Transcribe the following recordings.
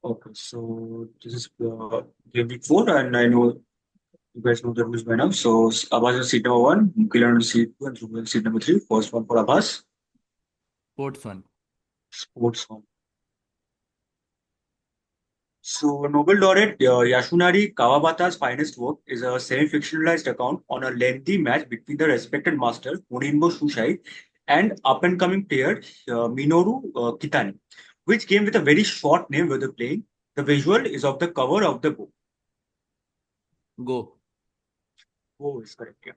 Okay, so this is GW4, and I know you guys know the rules by now. So Abbas is seat number one, Mukilan is seat two, and Dhruv is seat number three. First one for Abbas, Sports one. sports one. So Nobel laureate Yasunari Kawabata's finest work is a semi-fictionalized account on a lengthy match between the respected master Honinbo Shushai and up-and-coming player Minoru Kitani, which came with a very short name where they're playing. The visual is of the cover of the book. Go. Oh, is correct. Yeah.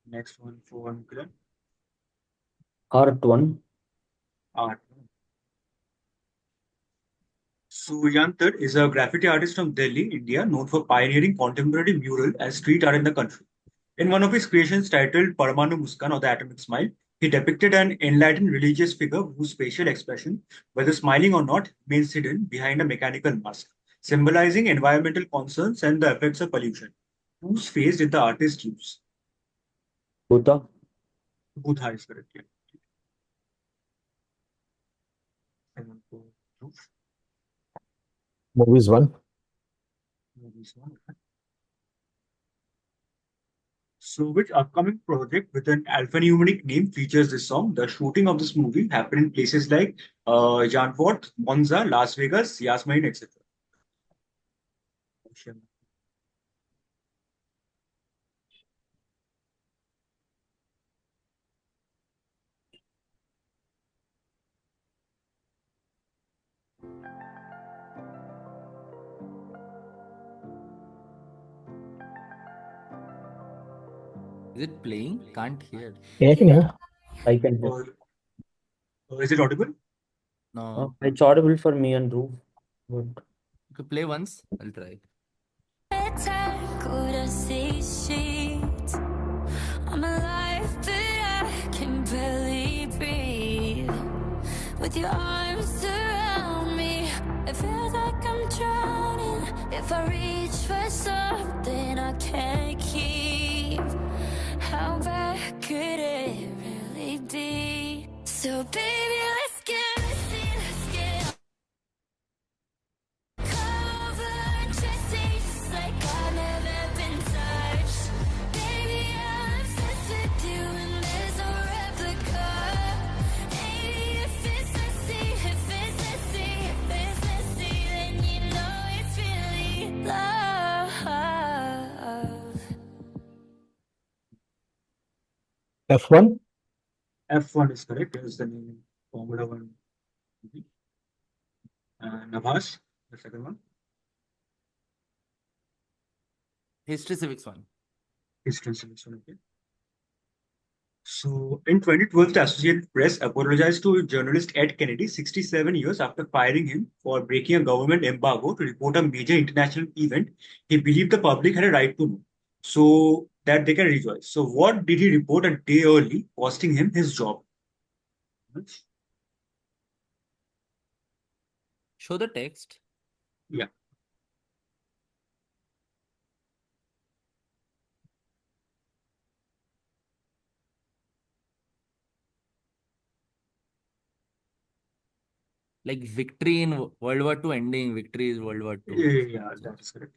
Next one for Mukilan. Art 1. Art. Suryantar is a graffiti artist from Delhi, India, known for pioneering contemporary mural and street art in the country. In one of his creations titled Paramanu Muskan or the Atomic Smile, he depicted an enlightened religious figure whose facial expression, whether smiling or not, remains hidden behind a mechanical mask, symbolizing environmental concerns and the effects of pollution. Whose face did the artist use? Buddha. Buddha is correct. Yeah. And one for Dhruv. Movies 1. Movies one. So, which upcoming project with an alphanumeric name features this song? The shooting of this movie happened in places like Janfort, Monza, Las Vegas, Yasmin, etc. Is it playing? Can't hear. Yeah. I can hear. Is it audible? No. It's audible for me and Dhruv. But You could play once. I'll try. Could I see sheets? I'm alive, but I can barely breathe. With your arms around me, it feels like I'm drowning. If I reach for something I can't keep, how bad could it really be? So baby, let's get messy, let's get covered, just like I've never been touched. Baby, I'm obsessed with you and there's no replica. Baby, if it's messy, then you know it's really love. F1. F1 is correct. Is the name Formula One movie. And Aabhaas, the second one. History civics one. History selection. Okay. So, in 2012, the Associated Press apologized to journalist Ed Kennedy 67 years after firing him for breaking a government embargo to report a major international event he believed the public had a right to know, so that they can rejoice. So, what did he report a day early, costing him his job? Show the text. Yeah. Like victory in World War II ending. Victory is World War II. Yeah, that is correct.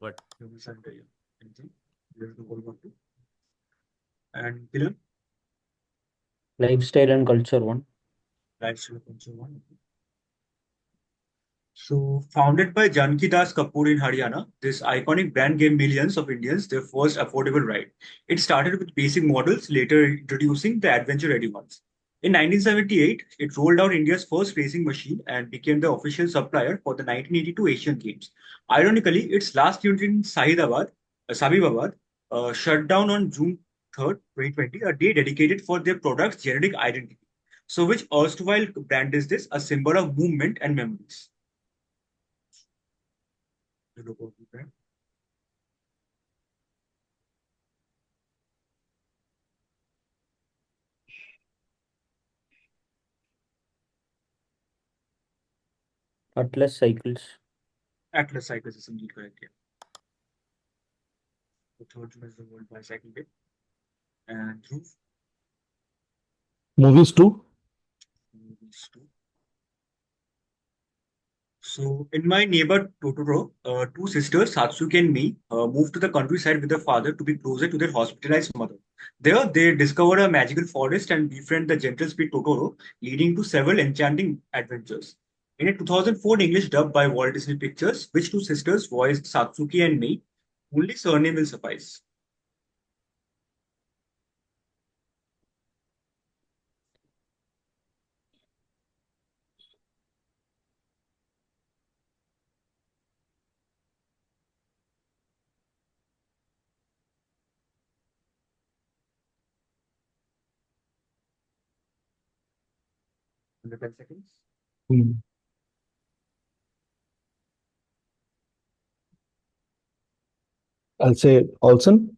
What? Anything? World War II. And Dylan? lifestyle and culture 1. Lifestyle culture one. So, founded by Janki Das Kapoor in Haryana, this iconic brand gave millions of Indians their first affordable ride. It started with basic models, later introducing the adventure-ready ones. In 1978, it rolled out India's first racing machine and became the official supplier for the 1982 Asian Games. Ironically, its last unit in Sabibabad, shut down on June 3rd, 2020, a day dedicated for their product's generic identity. So, which erstwhile brand is this? A symbol of movement and memories. The logo of the brand. Atlas Cycles. Atlas Cycles is indeed correct. Yeah. The third one is the World Bicycle Day. And Dhruv, Movies 2. These two. So, in My Neighbor Totoro, two sisters, Satsuki and Mei, moved to the countryside with their father to be closer to their hospitalized mother. There, they discover a magical forest and befriend the gentle spirit Totoro, leading to several enchanting adventures. In a 2004 English dub by Walt Disney Pictures, which two sisters voiced Satsuki and Mei, only surname will suffice. Under 10 seconds. Hmm. I'll say Olsen.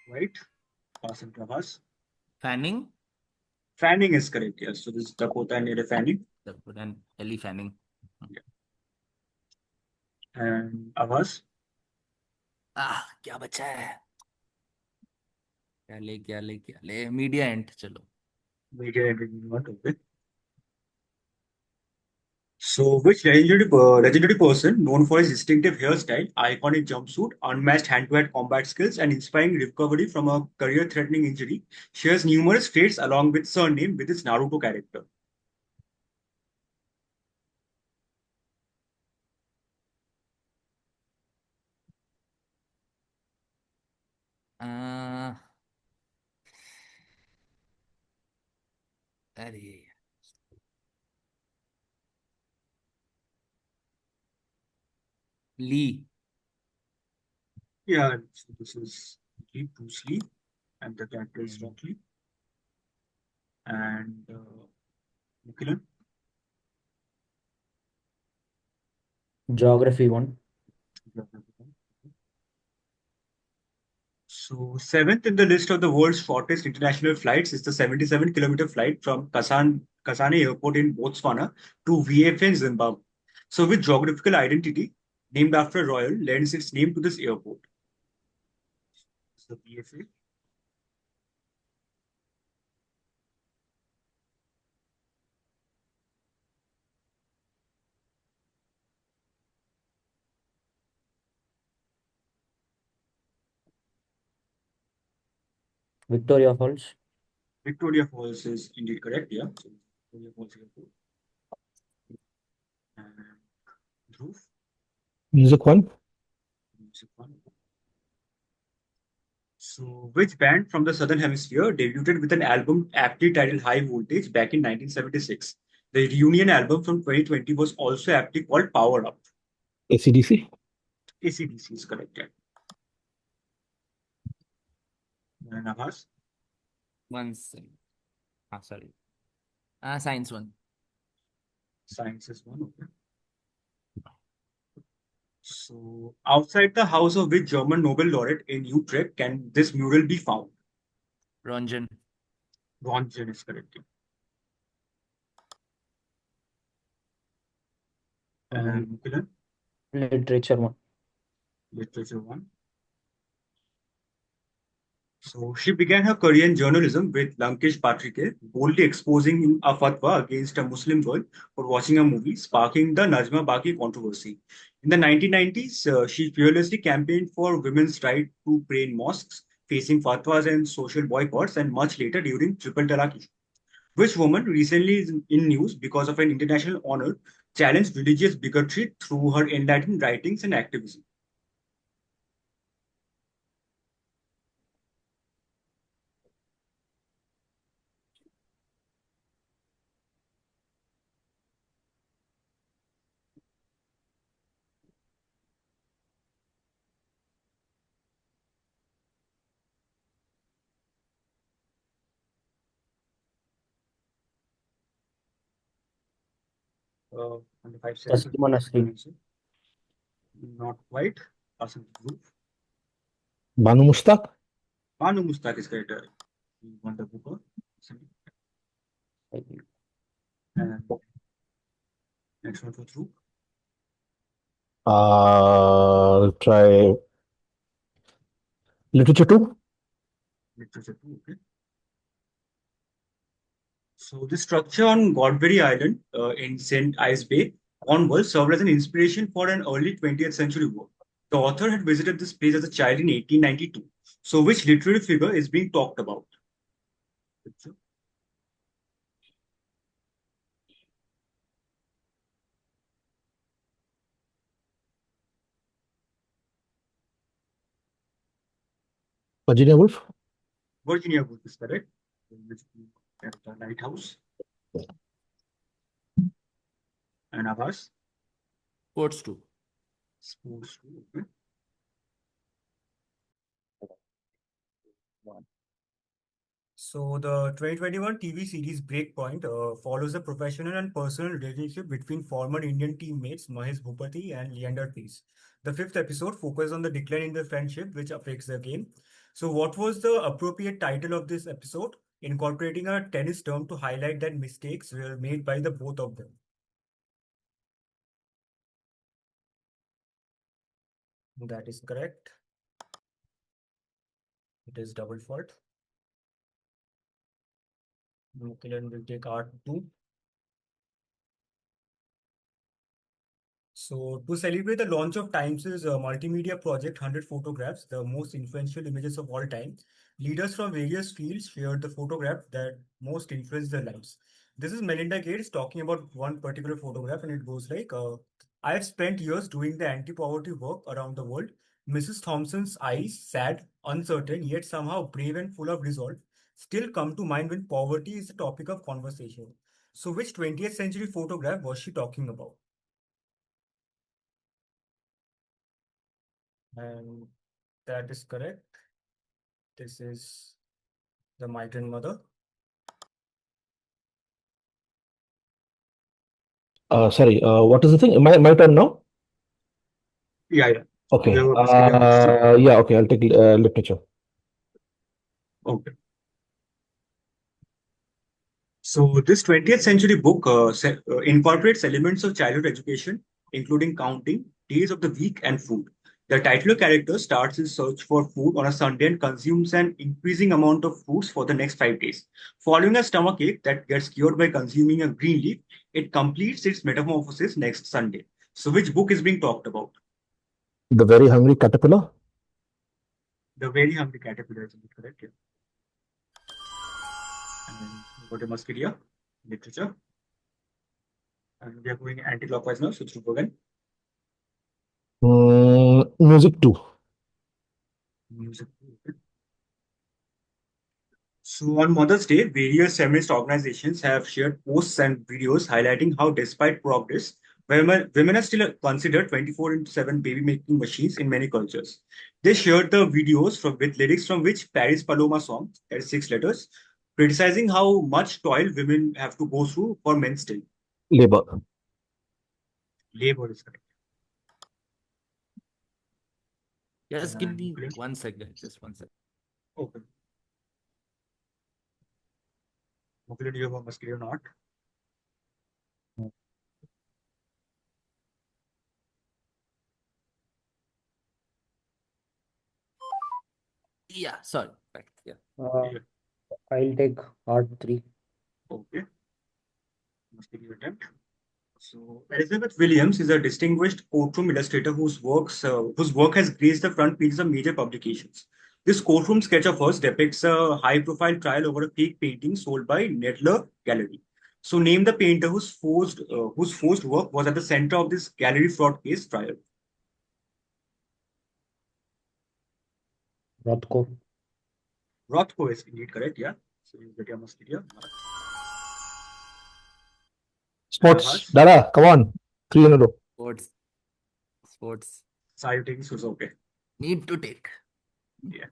Right? Pass and Aabhaas. Fanning. Fanning is correct, yes. So this is Dakota and Nere Fanning. And Ellie Fanning. And Aabhaas. क्या बचा है? क्या ले media and चलो. Media entertainment, okay. So, which legendary person, known for his distinctive hairstyle, iconic jumpsuit, unmatched hand-to-hand combat skills, and inspiring recovery from a career-threatening injury, shares numerous traits along with surname with his Naruto character? आ, अरे ली. Yeah, so this is Bruce Lee, and the character is Rock Lee. And Mukilan. Geography 1. So, seventh in the list of the world's shortest international flights is the 77-kilometer flight from Kasane Airport in Botswana to VFA in Zimbabwe. So, which geographical identity, named after a royal, lends its name to this airport? So, VFA. Victoria Falls. Victoria Falls is indeed correct, yeah. So, Victoria Falls Airport. And Dhruv. Music 1. Music one. So, which band from the Southern Hemisphere debuted with an album aptly titled High Voltage back in 1976? The reunion album from 2020 was also aptly called Power Up. AC/DC. AC/DC is correct. Yeah. And Aabhaas? One second. Sorry. Science one. Science is one. Okay. So, outside the house of which German Nobel laureate in Utrecht can this mural be found? Ronjan. Ronjan is correct. And Mukilan? Literature 1. Literature one. So she began her career in journalism with Lankesh Patrike, boldly exposing a fatwa against a Muslim girl for watching a movie, sparking the Najma Baki controversy. In the 1990s, she fearlessly campaigned for women's right to pray in mosques, facing fatwas and social boycotts, and much later during Triple Talaq issue. Which woman recently is in news because of an international honor challenged religious bigotry through her enlightened writings and activism? Under 5 seconds. Taslima Nasreen. Not quite. Awesome. Banu Mustaq. Banu Mustaq is correct. Wonder Booker. And next one for Dhruv. I'll try Literature 2. Literature 2, okay. So the structure on Godbury Island in St. Ives Bay, Cornwall, served as an inspiration for an early 20th century work. The author had visited this place as a child in 1892. So which literary figure is being talked about? Virginia Woolf. Virginia Woolf is correct. At the lighthouse. And Abbas? Sports too. Sports. Okay. So the 2021 TV series Breakpoint follows the professional and personal relationship between former Indian teammates Mahesh Bhupati and Leander Paes. The fifth episode focuses on the decline in the friendship which affects the game. So what was the appropriate title of this episode? Incorporating a tennis term to highlight that mistakes were made by the both of them. That is correct. It is double fault. Mukilan will take R2. So, to celebrate the launch of Times' multimedia project 100 Photographs, the most influential images of all time, leaders from various fields shared the photograph that most influenced their lives. This is Melinda Gates talking about one particular photograph, and it goes like, I have spent years doing the anti-poverty work around the world. Mrs. Thompson's eyes, sad, uncertain, yet somehow brave and full of resolve, still come to mind when poverty is the topic of conversation. So, which 20th century photograph was she talking about? And that is correct. This is the migrant mother. Sorry, what is the thing? My turn now? Yeah. Okay. You have a Musketeer next, sir? Yeah, okay, I'll take literature. Okay. So this 20th century book incorporates elements of childhood education, including counting, days of the week, and food. The titular character starts his search for food on a Sunday and consumes an increasing amount of fruits for the next 5 days. Following a stomachache that gets cured by consuming a green leaf, it completes its metamorphosis next Sunday. So which book is being talked about? The Very Hungry Caterpillar. The Very Hungry Caterpillar, is it correct? Yeah. And what a Musketeer, literature. And we are going anti-clockwise now, so Dhruv again. Music 2. Music. So on Mother's Day, various feminist organizations have shared posts and videos highlighting how, despite progress, women are still considered 24/7 baby-making machines in many cultures. They shared the videos with lyrics from which Paris Paloma song, that is 6 letters, criticizing how much toil women have to go through for men still. Labor. Labor is correct. Just give me Mukilan? 1 second. Just 1 second. Okay. Mukilan, do you have a Musketeer or not? Yeah, sorry. Right. Yeah. Yeah. I'll take R3. Okay. Musketeer attempt. So Elizabeth Williams is a distinguished courtroom illustrator whose work has graced the front pages of major publications. This courtroom sketch of hers depicts a high-profile trial over a fake painting sold by Nedler Gallery. So name the painter whose forged work was at the center of this gallery fraud case trial. Rothko. Rothko is indeed correct, yeah. So you get your Musketeer. Sports. Aabhaas? Dada, come on. 3 in a row. Sports. Sports. So are you taking Suzuki? Need to take. Yeah.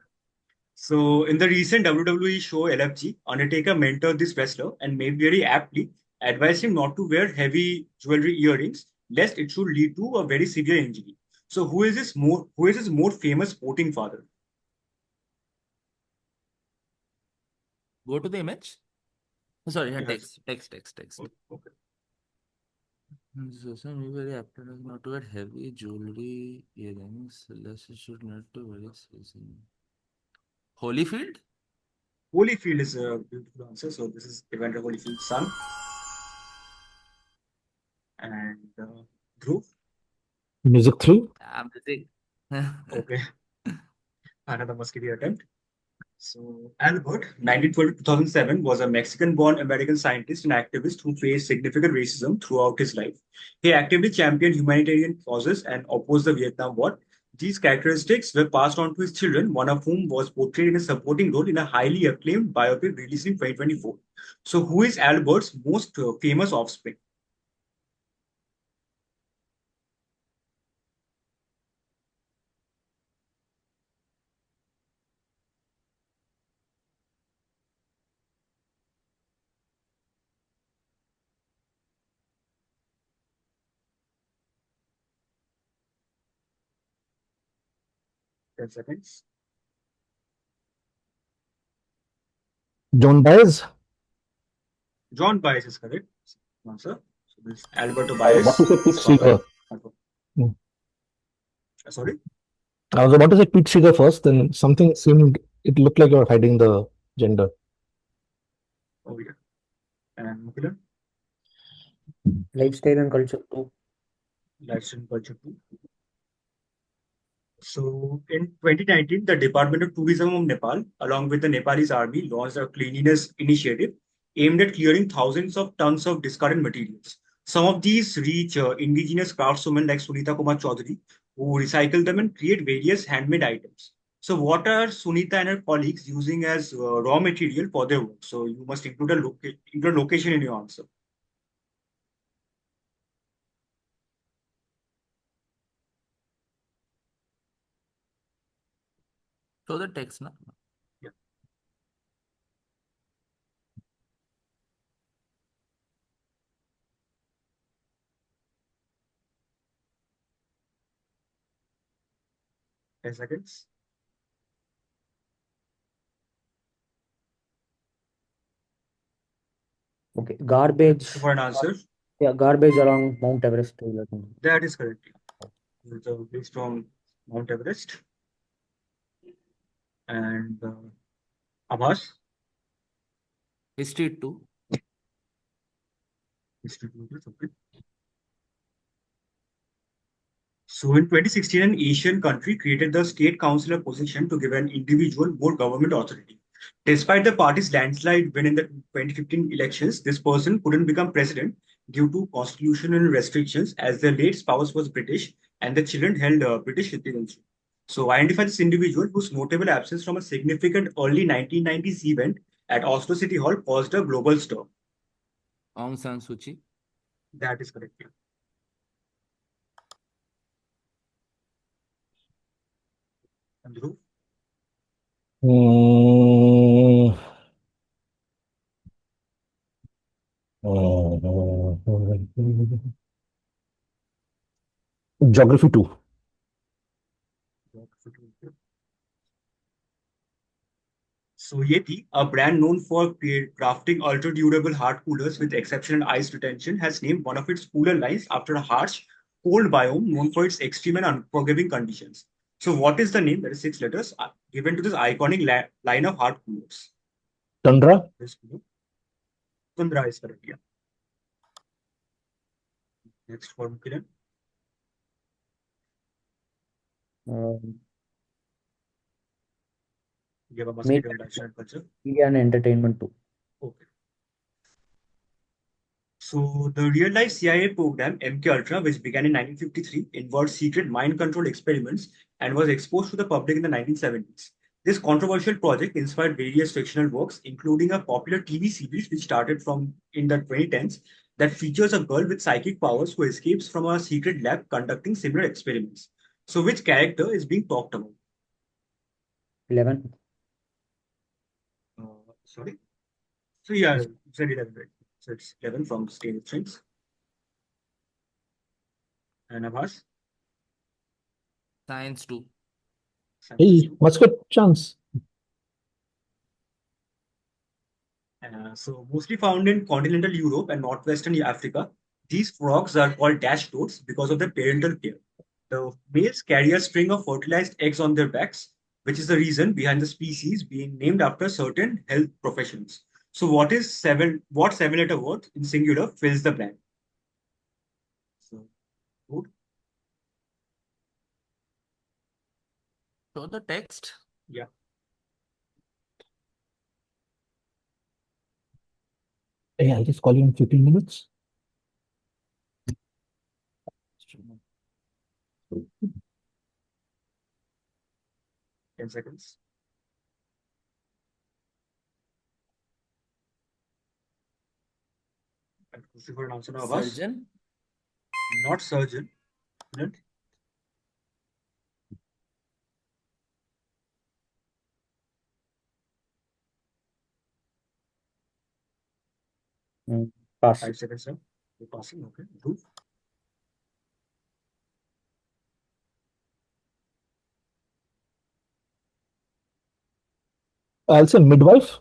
So in the recent WWE show LFG, Undertaker mentored this wrestler and maybe very aptly advised him not to wear heavy jewelry earrings, lest it should lead to a very severe injury. So who is his more famous sporting father? Go to the image. Oh, sorry, yeah, Yes. text. Okay. Social media Ayyapparaj not to wear heavy jewelry, earrings, less it should not to wear season. Holyfield? Holyfield is a beautiful answer. So this is Evander Holyfield's son. And Dhruv. Music 3. I'm just Okay, another musketeer attempt. So Albert, 1912 to 2007, was a Mexican-born American scientist and activist who faced significant racism throughout his life. He actively championed humanitarian causes and opposed the Vietnam War. These characteristics were passed on to his children, one of whom was portrayed in a supporting role in a highly acclaimed biopic released in 2024. So, who is Albert's most famous offspring? Ten seconds. John Baez. John Baez is correct. Answer. So, this Alberto I was Baez. about to say Pete is father. Seeger. Hmm. Sorry. I was about to say Pete Seeger first, then something seemed, it looked like you're hiding the gender. Oh yeah. And Mukilan. Lifestyle and culture too. Lifestyle culture too. So in 2019, the Department of Tourism of Nepal, along with the Nepalese army, launched a cleanliness initiative aimed at clearing thousands of tons of discarded materials. Some of these reach indigenous craftswomen like Sunita Kumar Chaudhary, who recycle them and create various handmade items. So what are Sunita and her colleagues using as raw material for their work? So you must include include location in your answer. show the text now. Yeah. Ten seconds. Okay, garbage. For an answer. Yeah, garbage along Mount Everest trail. That is correct. It's based from Mount Everest. And Aabhaas. History 2. Okay. So in 2016, an Asian country created the state councillor position to give an individual more government authority. Despite the party's landslide win in the 2015 elections, this person couldn't become president due to constitutional restrictions as their late spouse was British and the children held British citizenship. So identify this individual whose notable absence from a significant early 1990s event at Oslo City Hall caused a global stir. Aung San Suu Kyi. That is correct. Yeah. And Dhruv? Hmm. Geography 2. So Yeti, a brand known for crafting ultra-durable hard coolers with exceptional ice retention, has named one of its cooler lines after a harsh, cold biome known for its extreme and unforgiving conditions. So what is the name, that is 6 letters, given to this iconic line of hard coolers? Tundra. Tundra is correct, yeah. Next for Mukilan. You have a mosquito lifestyle culture. Media and entertainment too. Okay. So the real-life CIA program MK Ultra, which began in 1953, involved secret mind control experiments and was exposed to the public in the 1970s. This controversial project inspired various fictional works, including a popular TV series which started from in the 2010s that features a girl with psychic powers who escapes from a secret lab conducting similar experiments. So which character is being talked about? 11. Sorry. So yeah, you said 11, right? So it's 11 from Stranger Things. And Aabhaas? Science 2. Hey, what's good chance? So mostly found in continental Europe and northwestern Africa, these frogs are called dash toads because of their parental care. The males carry a string of fertilized eggs on their backs. which is the reason behind the species being named after certain health professions. So what seven-letter word in singular fills the blank? So, good. Show the text. Yeah. Hey, I'll just call you in 15 minutes. 10 seconds. And pushing for an answer now, Aabhaas. Surgeon. Not surgeon. Not. Pass. 5 seconds, sir. You're passing. Okay. Dhruv. I'll say midwife.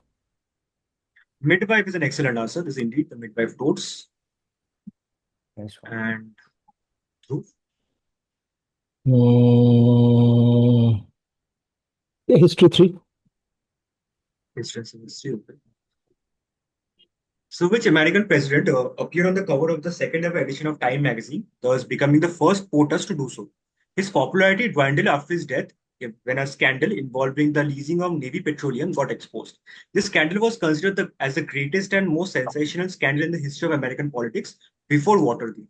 Midwife is an excellent answer. This is indeed the midwife totes. Nice one. And Dhruv. Yeah, history 3. History. Okay. So, which American president appeared on the cover of the second ever edition of Time magazine, thus becoming the first POTUS to do so? His popularity dwindled after his death when a scandal involving the leasing of Navy petroleum got exposed. This scandal was considered as the greatest and most sensational scandal in the history of American politics before Watergate.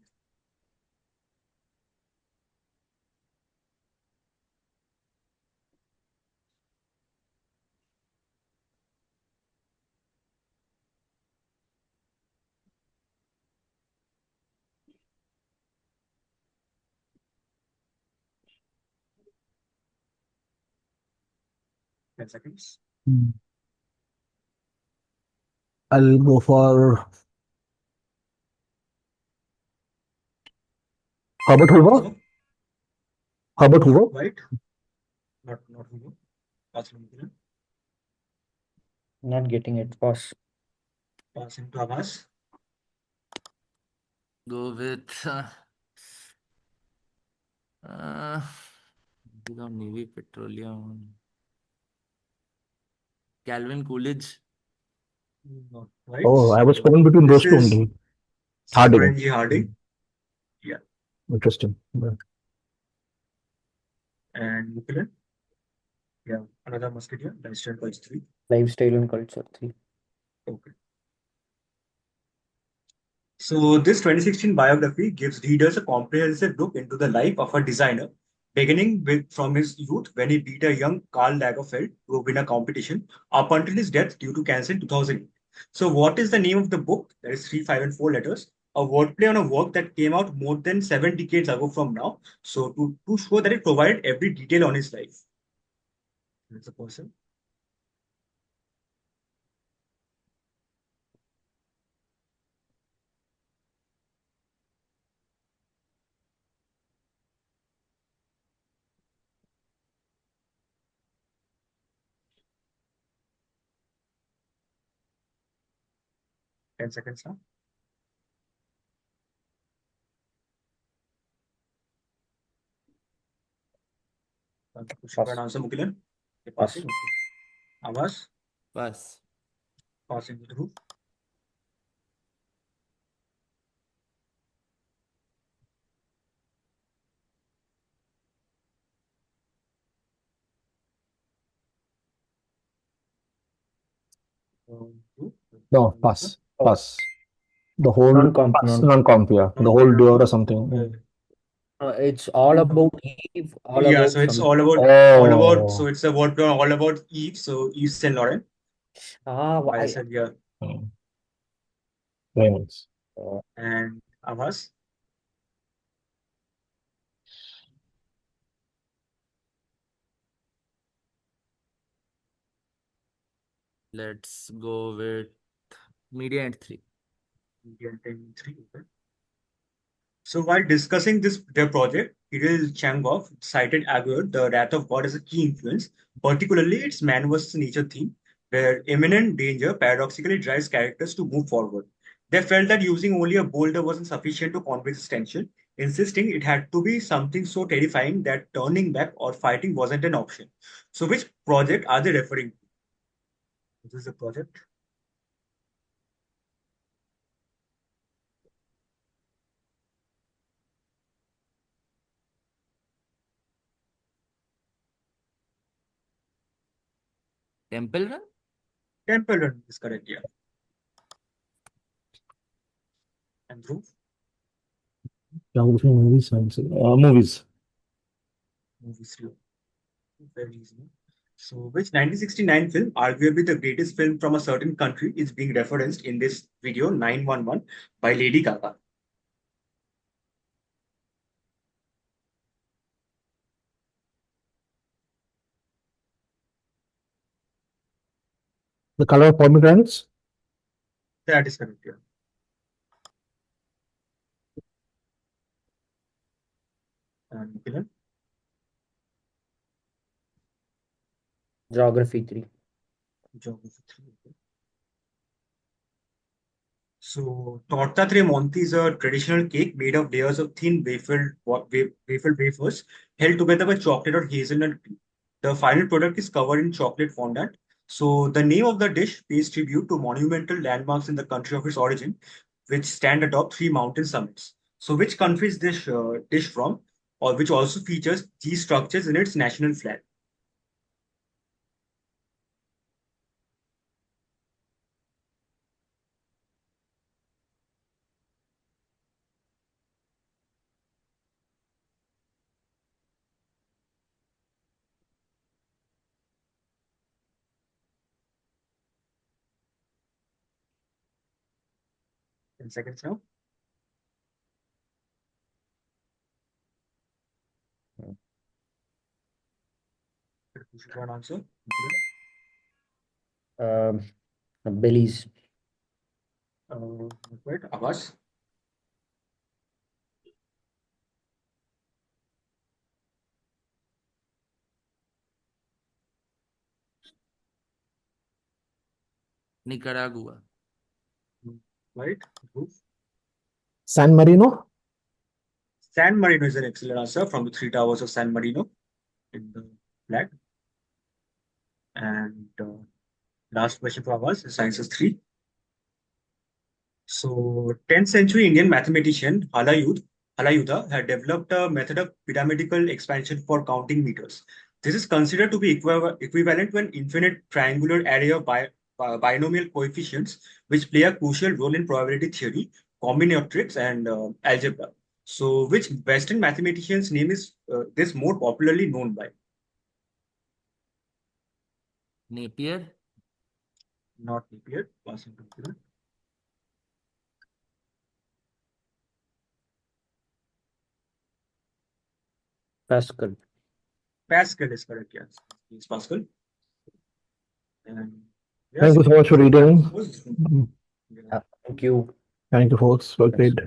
Ten seconds. I'll go for Herbert Hoover. Herbert Hoover. Right? Not Hoover. Mukilan. Not getting it. Pass. Passing to Aabhaas. Go with Navy Petroleum. Calvin Coolidge. Not right. Oh, I was So torn between those this two is only. Harding. Harding. Yeah. Interesting. Yeah. And Mukilan. Yeah. Another musketeer. Lifestyle culture 3. Lifestyle and culture 3. Okay. So this 2016 biography gives readers a comprehensive look into the life of a designer, beginning from his youth when he beat a young Karl Lagerfeld to win a competition, up until his death due to cancer in 2008. So what is the name of the book? That is 3, 5, and 4 letters. A wordplay on a work that came out more than 7 decades ago from now. So to show that it provided every detail on his life. That's a person. Ten seconds now. Pushing for an answer, Mukilan. You're passing. Okay. Aabhaas. Pass. Passing to Dhruv. Dhruv. No, pass. Pass. The whole Non-comp. non-comp, yeah. The whole duo or something. Okay. It's all about Eve. All Yeah, about so it's some. all about, Oh. so it's a word all about Eve, so Yves Saint Laurent. I I said, yeah. Very nice. And Aabhaas. Let's go with Mediant 3. Indian 3. Okay. So while discussing their project, Kirill Changov cited Agur, the Wrath of God, as a key influence, particularly its man versus nature theme, where imminent danger paradoxically drives characters to move forward. They felt that using only a boulder wasn't sufficient to convey this tension. insisting it had to be something so terrifying that turning back or fighting wasn't an option. So, which project are they referring to? This is the project. Temple Run? Temple Run is correct, yeah. And Dhruv? Geography, movies, science. Movies. Movies too. Very easy. So, which 1969 film, arguably the greatest film from a certain country, is being referenced in this video 911 by Lady Gaga? The Color of Pomegranates. That is correct, yeah. And Mukilan? Geography 3. Geography 3. Okay. So, torta tremonti is a traditional cake made of layers of thin waffled wafers held together by chocolate or hazelnut cream. The final product is covered in chocolate fondant. So, the name of the dish pays tribute to monumental landmarks in the country of its origin, which stand atop three mountain summits. So, which country is this dish from, or which also features these structures in its national flag? In seconds now. You should one answer. Belize. Wait, Abbas. Nicaragua. Right. Dhruv? San Marino. San Marino is an excellent answer from the three towers of San Marino in the flag. And last question for us is Sciences 3. So, 10th century Indian mathematician Halayudha had developed a method of pyramidal expansion for counting meters. This is considered to be equivalent to an infinite triangular array of binomial coefficients, which play a crucial role in probability theory, combinatorics, and algebra. So, which Western mathematician's name is this more popularly known by? Napier. Not Napier. Passing to Mukilan. Pascal. Pascal is correct, yes. It's Pascal. And Thank you so much for reading. Yeah. Thank you. Thank you, folks. Well played.